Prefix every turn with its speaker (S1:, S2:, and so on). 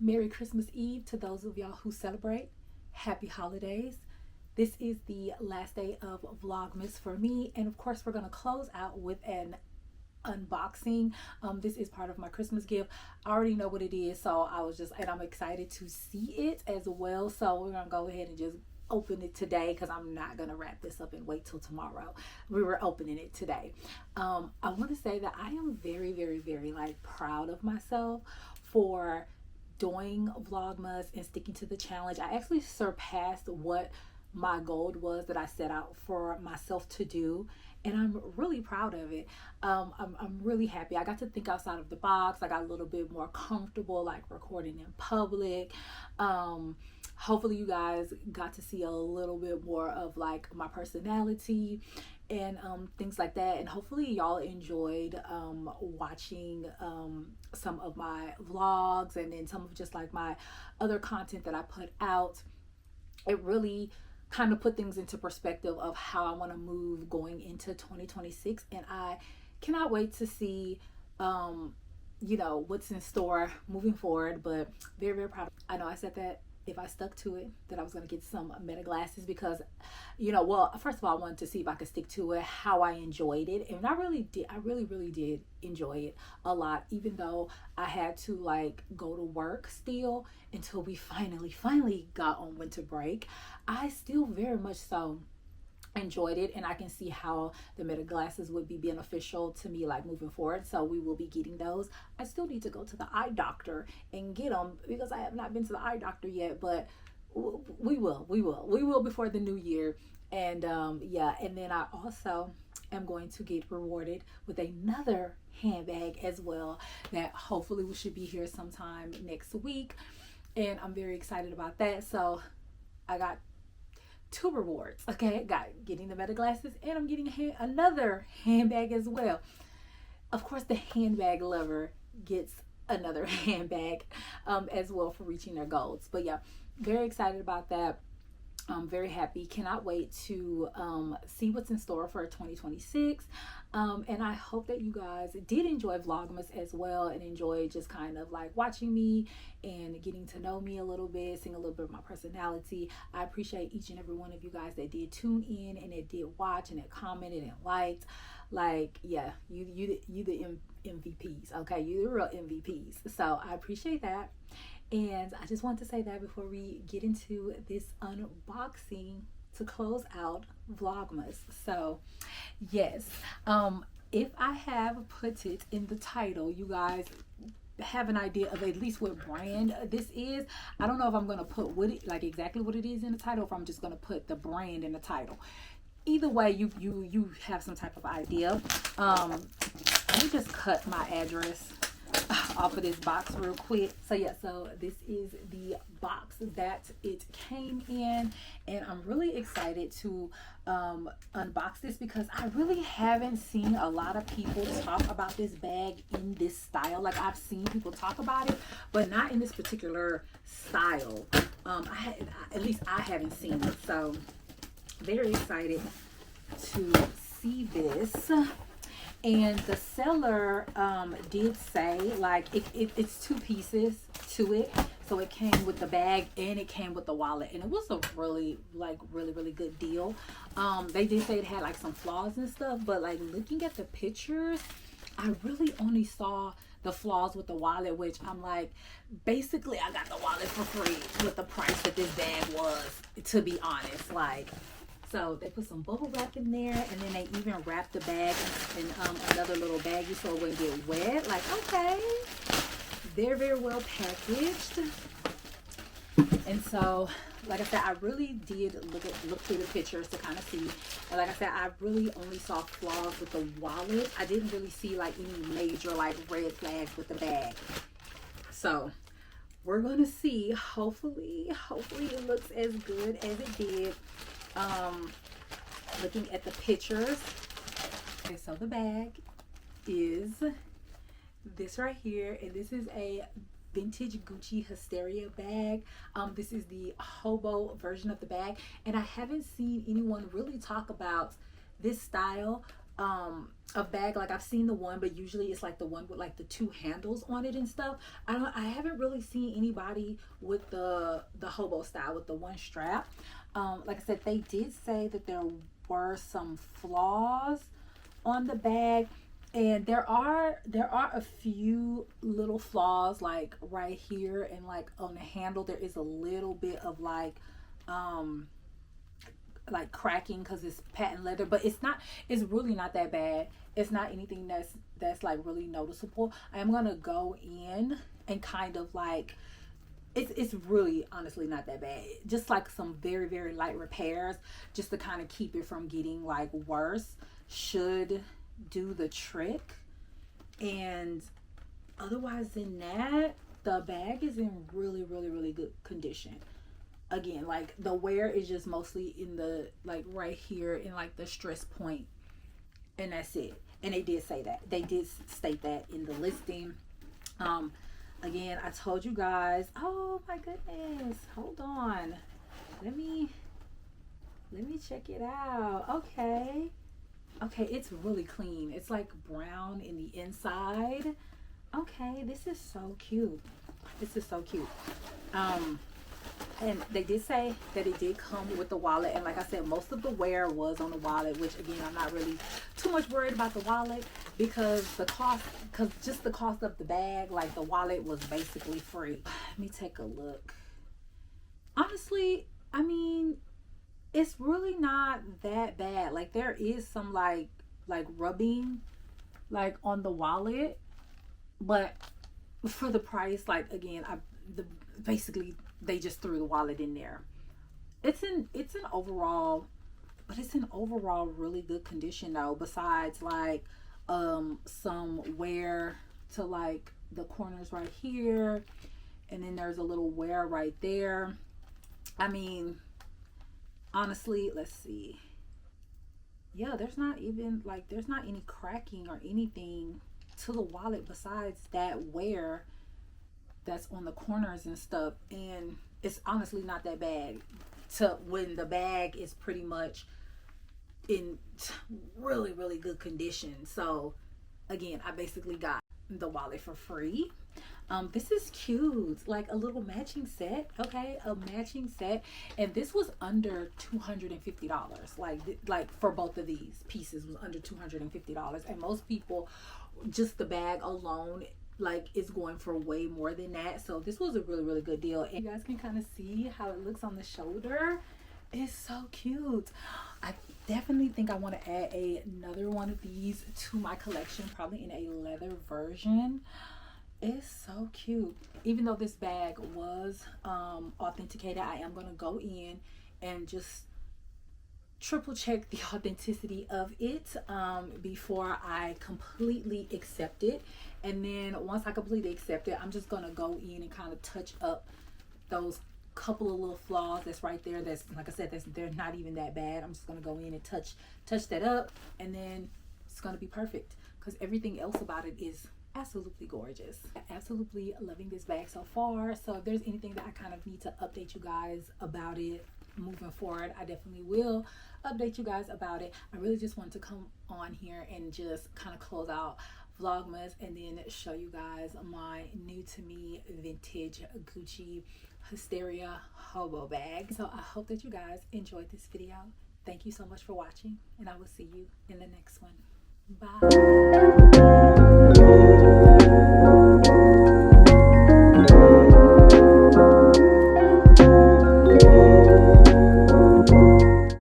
S1: Merry Christmas Eve to those of y'all who celebrate. Happy holidays. This is the last day of Vlogmas for me, and of course we're going to close out with an unboxing. This is part of my Christmas gift. I already know what it is, so I'm excited to see it as well. So we're going to go ahead and just open it today, because I'm not going to wrap this up and wait till tomorrow. We were opening it today. I want to say that I am very, very, very proud of myself for doing Vlogmas and sticking to the challenge. I actually surpassed what my goal was that I set out for myself to do, and I'm really proud of it. I'm really happy. I got to think outside of the box. I got a little bit more comfortable recording in public. Hopefully you guys got to see a little bit more of my personality and things like that, and hopefully y'all enjoyed watching some of my vlogs and then some of just my other content that I put out. It really kind of put things into perspective of how I want to move going into 2026, and I cannot wait to see what's in store moving forward. But very, very proud. I know I said that if I stuck to it that I was going to get some Meta glasses, because first of all, I wanted to see if I could stick to it, how I enjoyed it, and I really really did enjoy it a lot, even though I had to go to work still until we finally got on winter break. I still very much so enjoyed it, and I can see how the Meta glasses would be beneficial to me moving forward. So we will be getting those. I still need to go to the eye doctor and get them, because I have not been to the eye doctor yet, but we will before the new year. And and then I also am going to get rewarded with another handbag as well, that hopefully we should be here sometime next week, and I'm very excited about that. So I got 2 rewards. Okay, got getting the Meta glasses, and I'm getting another handbag as well. Of course, the handbag lover gets another handbag as well for reaching their goals. But yeah, very excited about that. I'm very happy. Cannot wait to see what's in store for 2026. And I hope that you guys did enjoy Vlogmas as well, and enjoy just kind of watching me and getting to know me a little bit, seeing a little bit of my personality. I appreciate each and every one of you guys that did tune in and that did watch and that commented and liked. You the MVPs. Okay, you the real MVPs. So I appreciate that. And I just want to say that before we get into this unboxing to close out Vlogmas. So yes, if I have put it in the title, you guys have an idea of at least what brand this is. I don't know if I'm going to put exactly what it is in the title, if I'm just going to put the brand in the title. Either way, you have some type of idea. Let me just cut my address off of this box real quick. So yeah, so this is the box that it came in, and I'm really excited to unbox this, because I really haven't seen a lot of people talk about this bag in this style. I've seen people talk about it, but not in this particular style. At least I haven't seen it, so very excited to see this. And the seller did say it's 2 pieces to it. So it came with the bag and it came with the wallet, and it was a really really good deal. They did say it had some flaws and stuff, but looking at the pictures, I really only saw the flaws with the wallet, which I'm basically I got the wallet for free with the price that this bag was, to be honest. So they put some bubble wrap in there, and then they even wrapped the bag in another little baggie so it wouldn't get wet. Okay, they're very well packaged. And so, like I said, I really did look through the pictures to kind of see. And like I said, I really only saw flaws with the wallet. I didn't really see any major red flags with the bag. So we're gonna see. Hopefully it looks as good as it did. Looking at the pictures. Okay, so the bag is this right here, and this is a vintage Gucci Hysteria bag. This is the Hobo version of the bag, and I haven't seen anyone really talk about this style a bag. Like I've seen the one, but usually it's like the one with like the two handles on it and stuff. I haven't really seen anybody with the hobo style with the one strap. Like I said, they did say that there were some flaws on the bag, and there are a few little flaws, like right here and like on the handle there is a little bit of like cracking because it's patent leather, but it's really not that bad. It's not anything that's like really noticeable. I am gonna go in and kind of like, it's really honestly not that bad. Just like some very, very light repairs just to kind of keep it from getting like worse should do the trick. And otherwise than that, the bag is in really, really, really good condition. Again, like the wear is just mostly in the like right here in like the stress point, and that's it. And they did say that, they did state that in the listing. Again, I told you guys, oh my goodness, hold on, let me check it out. Okay, it's really clean. It's like brown in the inside. Okay, this is so cute. And they did say that it did come with the wallet, and like I said, most of the wear was on the wallet, which again, I'm not really too much worried about the wallet because the cost of the bag, like the wallet was basically free. Let me take a look. Honestly, I mean, it's really not that bad. Like there is some like rubbing like on the wallet, but for the price, like again, basically they just threw the wallet in there. It's an overall really good condition though, besides like some wear to like the corners right here, and then there's a little wear right there. I mean, honestly, let's see, yeah, there's not any cracking or anything to the wallet besides that wear that's on the corners and stuff. And it's honestly not that bad to when the bag is pretty much in really, really good condition. So again, I basically got the wallet for free. This is cute, like a little matching set. Okay, a matching set, and this was under $250. Like for both of these pieces was under $250, and most people, just the bag alone, like is going for way more than that. So this was a really, really good deal. And you guys can kind of see how it looks on the shoulder. It's so cute. I definitely think I want to add another one of these to my collection, probably in a leather version. It's so cute. Even though this bag was authenticated, I am going to go in and just triple check the authenticity of it before I completely accept it. And then once I completely accept it, I'm just going to go in and kind of touch up those couple of little flaws that's right there. That's, like I said, they're not even that bad. I'm just going to go in and touch that up, and then it's going to be perfect because everything else about it is absolutely gorgeous. Absolutely loving this bag so far. So if there's anything that I kind of need to update you guys about it moving forward, I definitely will update you guys about it. I really just want to come on here and just kind of close out Vlogmas and then show you guys my new to me vintage Gucci Hysteria Hobo bag. So I hope that you guys enjoyed this video. Thank you so much for watching, and I will see you in the next one. Bye.